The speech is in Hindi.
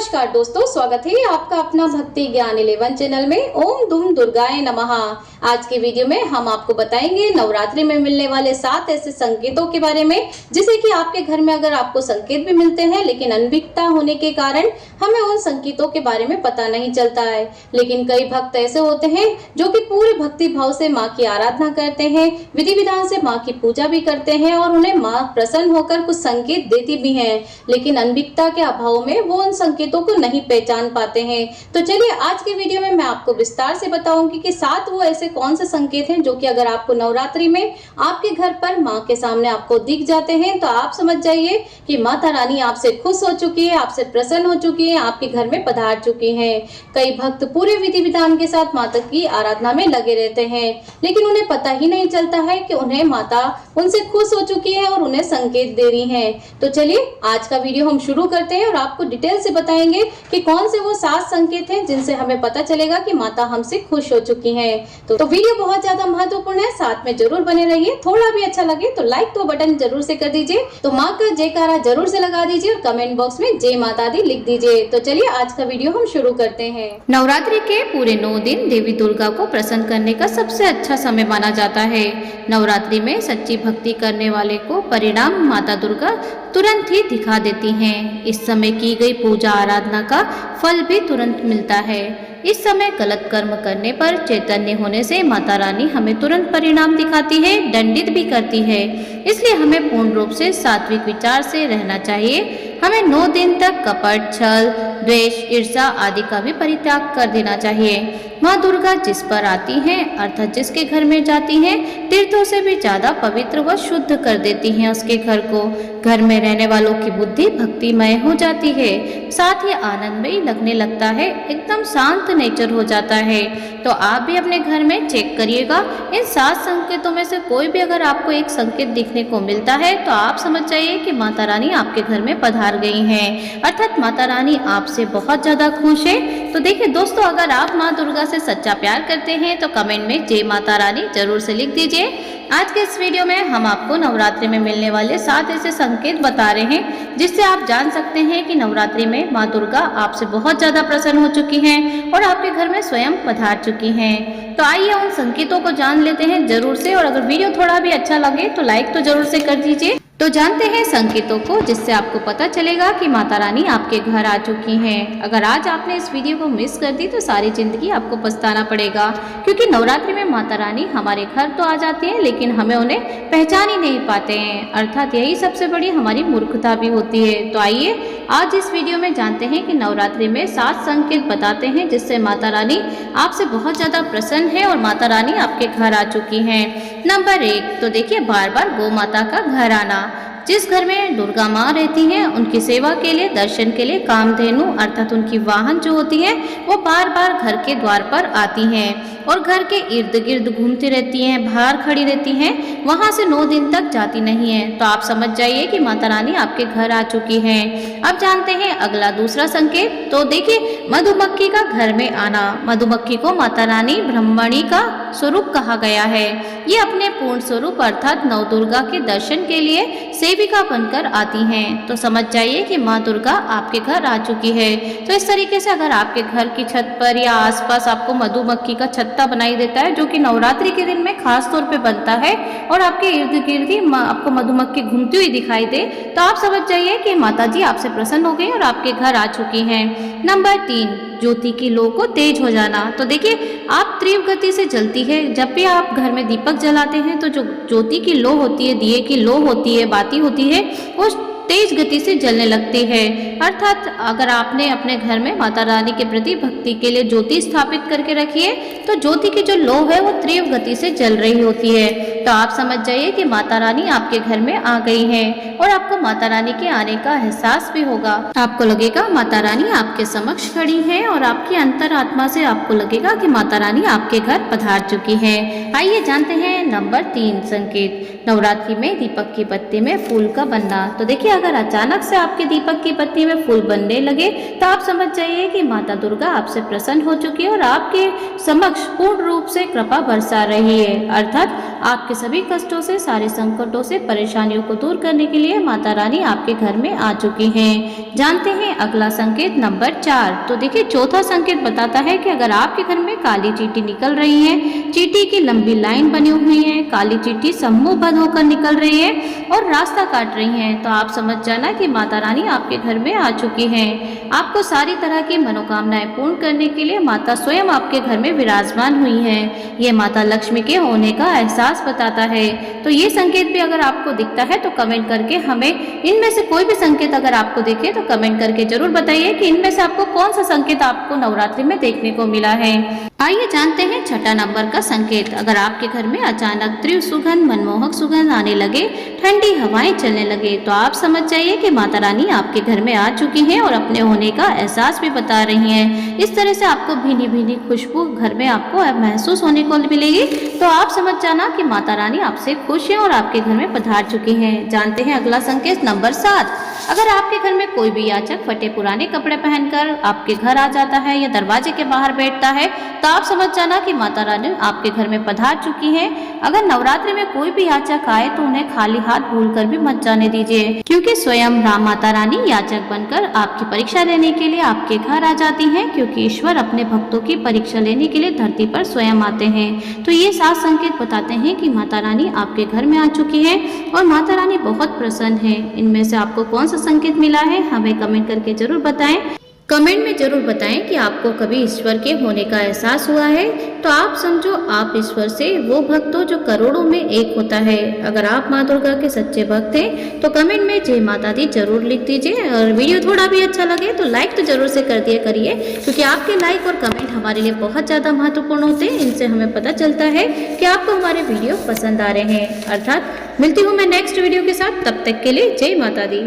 नमस्कार दोस्तों, स्वागत है आपका अपना भक्ति ज्ञान 11 चैनल में। ओम दुम दुर्गाए नमः। आज के वीडियो में हम आपको बताएंगे नवरात्रि में मिलने वाले 7 ऐसे संकेतों के बारे में, जिसे कि आपके घर में अगर आपको संकेत भी मिलते हैं लेकिन अनभिज्ञता होने के कारण हमें उन संकेतों के बारे में पता नहीं चलता है। लेकिन कई भक्त ऐसे होते हैं जो कि पूरे भक्ति भाव से माँ की आराधना करते हैं, विधि विधान से माँ की पूजा भी करते हैं और उन्हें माँ प्रसन्न होकर कुछ संकेत देती भी है, लेकिन अनभिज्ञता के अभाव में वो उन संकेतों को नहीं पहचान पाते हैं। तो चलिए आज के वीडियो में मैं आपको विस्तार से बताऊंगी कि 7 वो ऐसे कौन से संकेत हैं जो कि अगर आपको नवरात्रि में आपके घर पर माँ के सामने आपको दिख जाते हैं तो आप समझ जाइए कि माता रानी आपसे खुश हो चुकी है, आपसे प्रसन्न हो चुकी है, आपके घर में पधार चुकी हैं। कई भक्त पूरे विधि विधान के साथ माता की आराधना में लगे रहते हैं, लेकिन उन्हें पता ही नहीं चलता है कि उन्हें माता उनसे खुश हो चुकी है और उन्हें संकेत दे रही है। तो चलिए आज का वीडियो हम शुरू करते हैं और आपको डिटेल से बताएंगे कि कौन से वो 7 संकेत हैं जिनसे हमें पता चलेगा कि माता हमसे खुश हो चुकी हैं। तो वीडियो बहुत ज्यादा महत्वपूर्ण है, साथ में जरूर बने रहिए। थोड़ा भी अच्छा लगे तो लाइक तो बटन जरूर से कर दीजिए, तो माँ का जयकारा जरूर से लगा दीजिए और कमेंट बॉक्स में जय माता दी लिख दीजिए। तो चलिए आज का वीडियो हम शुरू करते हैं। नवरात्रि के पूरे 9 दिन देवी दुर्गा को प्रसन्न करने का सबसे अच्छा समय माना जाता है। नवरात्रि में सच्ची भक्ति करने वाले को परिणाम माता दुर्गा तुरंत ही दिखा देती हैं। इस समय की गई पूजा आराधना का फल भी तुरंत मिलता है। इस समय गलत कर्म करने पर चैतन्य होने से माता रानी हमें तुरंत परिणाम दिखाती है, दंडित भी करती है। इसलिए हमें पूर्ण रूप से सात्विक विचार से रहना चाहिए। हमें 9 दिन तक कपट, छल, द्वेष, ईर्ष्या आदि का भी परित्याग कर देना चाहिए। माँ दुर्गा जिस पर आती हैं, अर्थात जिसके घर में जाती हैं, तीर्थों से भी ज्यादा पवित्र व शुद्ध कर देती हैं उसके घर को। घर में रहने वालों की बुद्धि भक्तिमय हो जाती है, साथ ही आनंदमय लगने लगता है, एकदम शांत नेचर हो जाता है। तो आप भी अपने घर में चेक करिएगा। इन 7 संकेतों में से कोई भी अगर आपको एक संकेत दिखने को मिलता है तो आप समझ जाइए कि माता रानी आपके घर में पधार गई हैं, अर्थात माता रानी आपसे बहुत ज्यादा खुश है। तो देखिए दोस्तों, अगर आप माँ दुर्गा से सच्चा प्यार करते हैं तो कमेंट में जय माता रानी जरूर से लिख दीजिए। आज के इस वीडियो में हम आपको नवरात्रि में मिलने वाले 7 ऐसे संकेत बता रहे हैं जिससे आप जान सकते हैं कि नवरात्रि में माँ दुर्गा आपसे बहुत ज्यादा प्रसन्न हो चुकी हैं और आपके घर में स्वयं पधार चुकी हैं। तो आइए उन संकेतों को जान लेते हैं जरूर से, और अगर वीडियो थोड़ा भी अच्छा लगे तो लाइक तो जरूर से कर दीजिए। तो जानते हैं संकेतों को जिससे आपको पता चलेगा कि माता रानी आपके घर आ चुकी हैं। अगर आज आपने इस वीडियो को मिस कर दी तो सारी जिंदगी आपको पछताना पड़ेगा, क्योंकि नवरात्रि में माता रानी हमारे घर तो आ जाती है लेकिन हमें उन्हें पहचान ही नहीं पाते हैं, अर्थात यही सबसे बड़ी हमारी मूर्खता भी होती है। तो आइए आज इस वीडियो में जानते हैं कि नवरात्रि में 7 संकेत बताते हैं जिससे माता रानी आपसे बहुत ज्यादा प्रसन्न है और माता रानी आपके घर आ चुकी हैं। नंबर 1, तो देखिए बार बार गौ माता का घर आना। जिस घर में दुर्गा माँ रहती हैं उनकी सेवा के लिए, दर्शन के लिए कामधेनु अर्थात उनकी वाहन जो होती है वो बार बार घर के द्वार पर आती हैं और घर के इर्द गिर्द घूमती रहती हैं, बाहर खड़ी रहती हैं, वहां से 9 दिन तक जाती नहीं है। तो आप समझ जाइए कि माता रानी आपके घर आ चुकी हैं। अब जानते हैं अगला दूसरा संकेत। तो देखिए मधुमक्खी का घर में आना। मधुमक्खी को माता रानी ब्रह्मणी का स्वरूप कहा गया है। ये अपने पूर्ण स्वरूप अर्थात नव दुर्गा के दर्शन के लिए सेविका बनकर आती हैं। तो समझ जाइए कि माँ दुर्गा आपके घर आ चुकी है। तो इस तरीके से अगर आपके घर की छत पर या आसपास आपको मधुमक्खी का छत्ता बनाई देता है, जो कि नवरात्रि के दिन में खास तौर पे बनता है, और आपके इर्द गिर्द ही आपको मधुमक्खी घूमती हुई दिखाई दे, तो आप समझ जाइए कि माता जी आपसे प्रसन्न हो गई और आपके घर आ चुकी हैं। नंबर 3, ज्योति की लो को तेज हो जाना। तो देखिए आप तीव्र गति से जलती है। जब भी आप घर में दीपक जलाते हैं तो जो ज्योति की लो होती है, दिए की लो होती है, बाती होती है, वो तेज गति से जलने लगती है। अर्थात अगर आपने अपने घर में माता रानी के प्रति भक्ति के लिए ज्योति स्थापित करके रखी है तो ज्योति की जो लो है वो तीव्र गति से जल रही होती है। तो आप समझ जाइए कि माता रानी आपके घर में आ गई हैं और आपको माता रानी के आने का एहसास भी होगा। आपको लगेगा माता रानी आपके समक्ष खड़ी है और आपकी अंतरात्मा से आपको लगेगा कि माता रानी आपके घर पधार चुकी है। आइए जानते हैं नंबर 3 संकेत। नवरात्रि में दीपक की पत्ती में फूल का बनना। तो देखिए अगर अचानक से आपके दीपक की पत्ती में फूल बनने लगे तो आप समझ जाइए कि माता दुर्गा आपसे प्रसन्न हो चुकी है और आपके समक्ष पूर्ण रूप से कृपा बरसा रही है, अर्थात आपके सभी कष्टों से, सारे संकटों से, परेशानियों को दूर करने के लिए माता रानी आपके घर में आ चुकी हैं। जानते हैं अगला संकेत नंबर 4। तो देखिए चौथा संकेत बताता है कि अगर आपके घर में काली चींटी निकल रही है, चींटी की लंबी लाइन बनी हुई है, काली चींटी समूहबद्ध होकर निकल रही है और रास्ता काट रही है, तो आप समझ जाना कि माता रानी आपके घर में आ चुकी हैं। आपको सारी तरह की मनोकामनाएं पूर्ण करने के लिए माता स्वयं आपके घर में विराजमान हुई है। ये माता लक्ष्मी के होने का एहसास बताता है। तो ये संकेत भी अगर आपको दिखता है तो कमेंट करके हमें इनमें से कोई भी संकेत अगर आपको दिखे तो कमेंट करके जरूर बताइए कि इनमें से आपको कौन सा संकेत आपको नवरात्रि में देखने को मिला है। आइए जानते हैं छठा नंबर का संकेत। अगर आपके घर में अचानक तीव्र सुगंध, मनमोहक सुगंध आने लगे, ठंडी हवाएं चलने लगे, तो आप समझ जाइए कि माता रानी आपके घर में आ चुकी हैं और अपने होने का एहसास भी बता रही हैं। इस तरह से आपको भीनी भीनी खुशबू घर में आपको महसूस होने को मिलेगी, तो आप समझ जाना कि माता रानी आपसे खुश है और आपके घर में पधार चुकी हैं। जानते हैं अगला संकेत नंबर 7। अगर आपके घर में कोई भी याचक फटे पुराने कपड़े पहनकर आपके घर आ जाता है या दरवाजे के बाहर बैठता है, तो आप समझ जाना कि माता रानी आपके घर में पधार चुकी हैं। अगर नवरात्रि में कोई भी याचक आए तो उन्हें खाली हाथ भूलकर भी मत जाने दीजिए, क्योंकि स्वयं माता रानी याचक बनकर आपकी परीक्षा लेने के लिए आपके घर आ जाती हैं, क्योंकि ईश्वर अपने भक्तों की परीक्षा लेने के लिए धरती पर स्वयं आते हैं। तो ये 7 संकेत बताते हैं कि माता रानी आपके घर में आ चुकी है और माता रानी बहुत प्रसन्न है। इनमें से आपको कौन सा संकेत मिला है हमें कमेंट करके जरूर बताएं। कमेंट में जरूर बताएं कि आपको कभी ईश्वर के होने का एहसास हुआ है। तो आप समझो आप ईश्वर से वो भक्त हो जो करोड़ों में एक होता है। अगर आप माँ दुर्गा के सच्चे भक्त हैं तो कमेंट में जय माता दी जरूर लिख दीजिए। और वीडियो थोड़ा भी अच्छा लगे तो लाइक तो जरूर से कर दिया करिए, क्योंकि आपके लाइक और कमेंट हमारे लिए बहुत ज़्यादा महत्वपूर्ण होते हैं। इनसे हमें पता चलता है कि आपको हमारे वीडियो पसंद आ रहे हैं। अर्थात मिलती हूँ मैं नेक्स्ट वीडियो के साथ, तब तक के लिए जय माता दी।